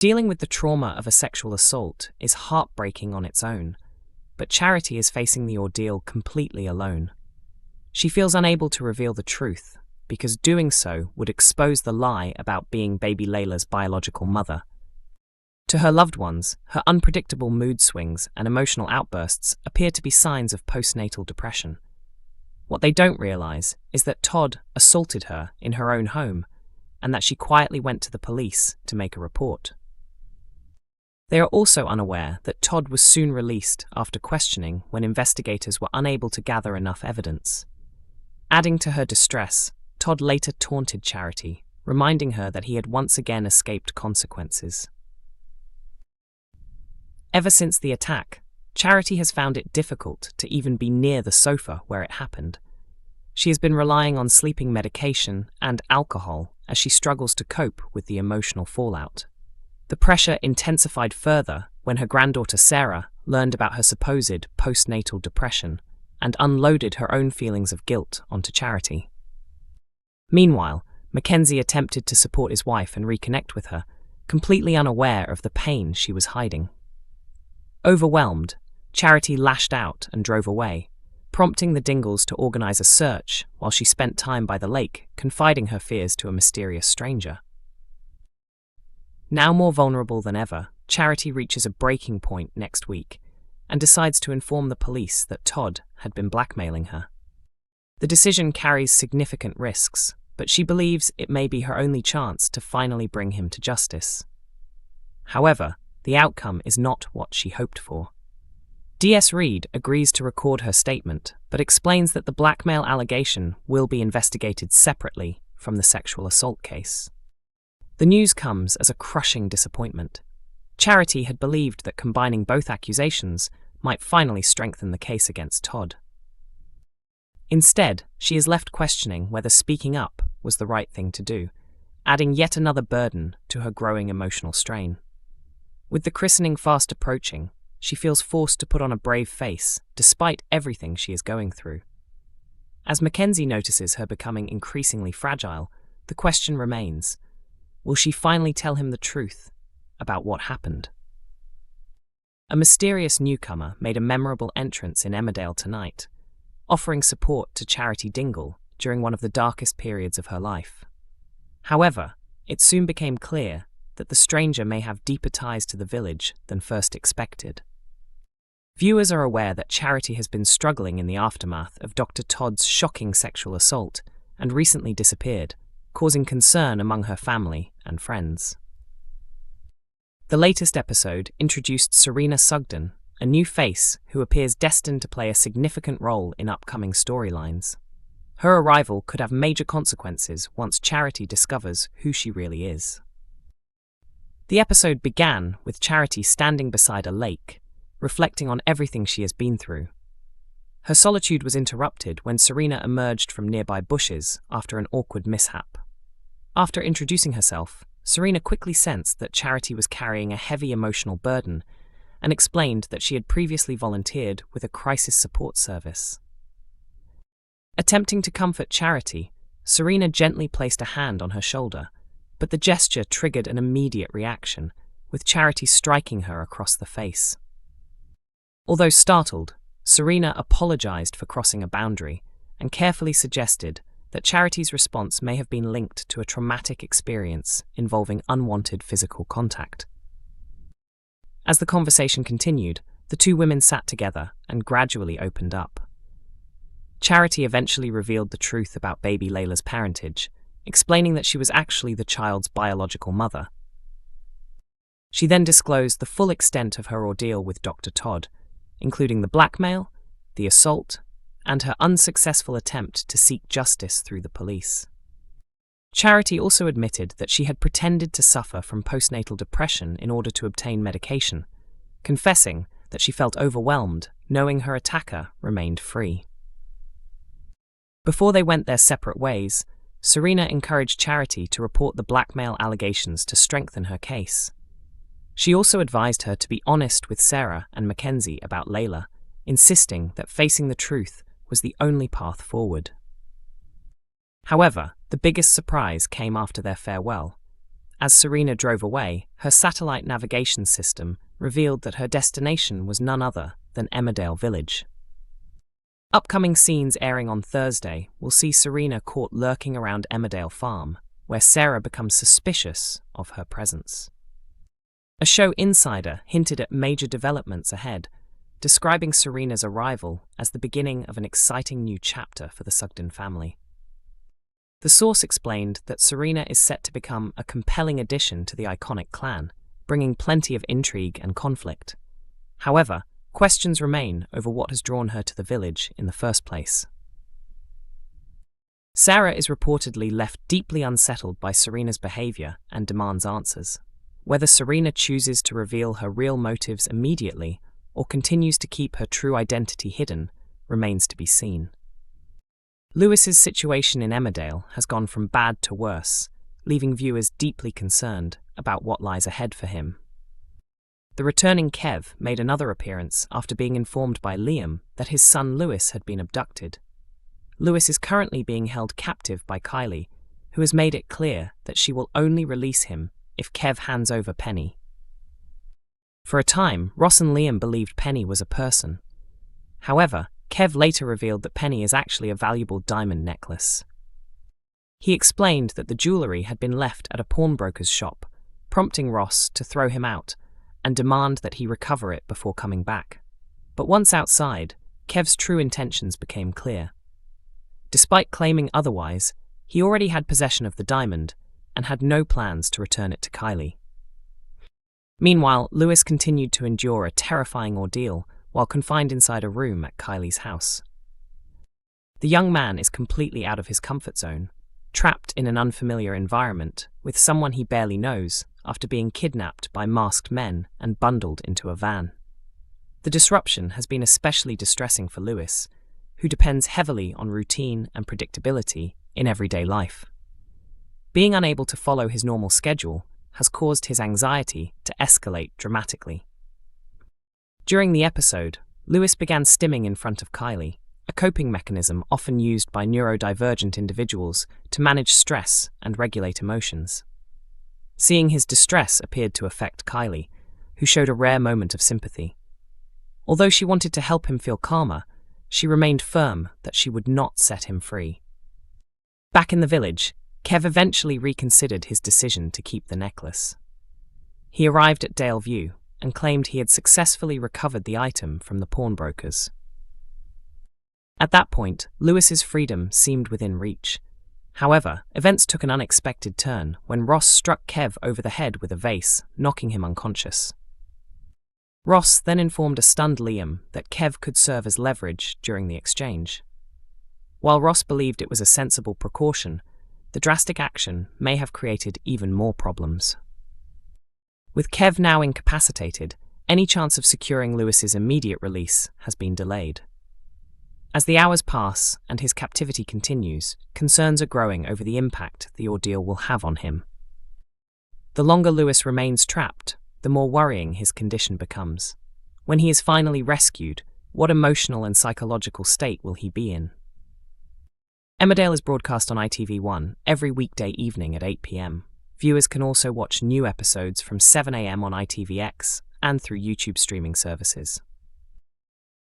Dealing with the trauma of a sexual assault is heartbreaking on its own, but Charity is facing the ordeal completely alone. She feels unable to reveal the truth, because doing so would expose the lie about being baby Leyla's biological mother. To her loved ones, her unpredictable mood swings and emotional outbursts appear to be signs of postnatal depression. What they don't realize is that Todd assaulted her in her own home, and that she quietly went to the police to make a report. They are also unaware that Todd was soon released after questioning when investigators were unable to gather enough evidence. Adding to her distress, Todd later taunted Charity, reminding her that he had once again escaped consequences. Ever since the attack, Charity has found it difficult to even be near the sofa where it happened. She has been relying on sleeping medication and alcohol as she struggles to cope with the emotional fallout. The pressure intensified further when her granddaughter Sarah learned about her supposed postnatal depression and unloaded her own feelings of guilt onto Charity. Meanwhile, Mackenzie attempted to support his wife and reconnect with her, completely unaware of the pain she was hiding. Overwhelmed, Charity lashed out and drove away, prompting the Dingles to organize a search while she spent time by the lake, confiding her fears to a mysterious stranger. Now more vulnerable than ever, Charity reaches a breaking point next week and decides to inform the police that Todd had been blackmailing her. The decision carries significant risks, but she believes it may be her only chance to finally bring him to justice. However, the outcome is not what she hoped for. D.S. Reed agrees to record her statement, but explains that the blackmail allegation will be investigated separately from the sexual assault case. The news comes as a crushing disappointment. Charity had believed that combining both accusations might finally strengthen the case against Todd. Instead, she is left questioning whether speaking up was the right thing to do, adding yet another burden to her growing emotional strain. With the christening fast approaching, she feels forced to put on a brave face despite everything she is going through. As Mackenzie notices her becoming increasingly fragile, the question remains: will she finally tell him the truth about what happened? A mysterious newcomer made a memorable entrance in Emmerdale tonight, offering support to Charity Dingle during one of the darkest periods of her life. However, it soon became clear that the stranger may have deeper ties to the village than first expected. Viewers are aware that Charity has been struggling in the aftermath of Dr. Todd's shocking sexual assault and recently disappeared, causing concern among her family and friends. The latest episode introduced Serena Sugden, a new face who appears destined to play a significant role in upcoming storylines. Her arrival could have major consequences once Charity discovers who she really is. The episode began with Charity standing beside a lake, reflecting on everything she has been through. Her solitude was interrupted when Serena emerged from nearby bushes after an awkward mishap. After introducing herself, Serena quickly sensed that Charity was carrying a heavy emotional burden and explained that she had previously volunteered with a crisis support service. Attempting to comfort Charity, Serena gently placed a hand on her shoulder, but the gesture triggered an immediate reaction, with Charity striking her across the face. Although startled, Serena apologized for crossing a boundary and carefully suggested that Charity's response may have been linked to a traumatic experience involving unwanted physical contact. As the conversation continued, the two women sat together and gradually opened up. Charity eventually revealed the truth about baby Leyla's parentage, explaining that she was actually the child's biological mother. She then disclosed the full extent of her ordeal with Dr. Todd, including the blackmail, the assault, and her unsuccessful attempt to seek justice through the police. Charity also admitted that she had pretended to suffer from postnatal depression in order to obtain medication, confessing that she felt overwhelmed knowing her attacker remained free. Before they went their separate ways, Serena encouraged Charity to report the blackmail allegations to strengthen her case. She also advised her to be honest with Sarah and Mackenzie about Leyla, insisting that facing the truth was the only path forward. However, the biggest surprise came after their farewell. As Serena drove away, her satellite navigation system revealed that her destination was none other than Emmerdale Village. Upcoming scenes airing on Thursday will see Serena caught lurking around Emmerdale Farm, where Sarah becomes suspicious of her presence. A show insider hinted at major developments ahead, describing Serena's arrival as the beginning of an exciting new chapter for the Sugden family. The source explained that Serena is set to become a compelling addition to the iconic clan, bringing plenty of intrigue and conflict. However, questions remain over what has drawn her to the village in the first place. Sarah is reportedly left deeply unsettled by Serena's behavior and demands answers. Whether Serena chooses to reveal her real motives immediately or continues to keep her true identity hidden remains to be seen. Lewis's situation in Emmerdale has gone from bad to worse, leaving viewers deeply concerned about what lies ahead for him. The returning Kev made another appearance after being informed by Liam that his son Lewis had been abducted. Lewis is currently being held captive by Kylie, who has made it clear that she will only release him if Kev hands over Penny. For a time, Ross and Liam believed Penny was a person. However, Kev later revealed that Penny is actually a valuable diamond necklace. He explained that the jewellery had been left at a pawnbroker's shop, prompting Ross to throw him out and demand that he recover it before coming back. But once outside, Kev's true intentions became clear. Despite claiming otherwise, he already had possession of the diamond and had no plans to return it to Kylie. Meanwhile, Lewis continued to endure a terrifying ordeal while confined inside a room at Kylie's house. The young man is completely out of his comfort zone, trapped in an unfamiliar environment with someone he barely knows after being kidnapped by masked men and bundled into a van. The disruption has been especially distressing for Lewis, who depends heavily on routine and predictability in everyday life. Being unable to follow his normal schedule has caused his anxiety to escalate dramatically. During the episode, Lewis began stimming in front of Kylie, a coping mechanism often used by neurodivergent individuals to manage stress and regulate emotions. Seeing his distress appeared to affect Kylie, who showed a rare moment of sympathy. Although she wanted to help him feel calmer, she remained firm that she would not set him free. Back in the village, Kev eventually reconsidered his decision to keep the necklace. He arrived at Dale View and claimed he had successfully recovered the item from the pawnbrokers. At that point, Lewis's freedom seemed within reach. However, events took an unexpected turn when Ross struck Kev over the head with a vase, knocking him unconscious. Ross then informed a stunned Liam that Kev could serve as leverage during the exchange. While Ross believed it was a sensible precaution, the drastic action may have created even more problems. With Kev now incapacitated, any chance of securing Lewis's immediate release has been delayed. As the hours pass and his captivity continues, concerns are growing over the impact the ordeal will have on him. The longer Lewis remains trapped, the more worrying his condition becomes. When he is finally rescued, what emotional and psychological state will he be in? Emmerdale is broadcast on ITV1 every weekday evening at 8 p.m. Viewers can also watch new episodes from 7 a.m. on ITVX and through YouTube streaming services.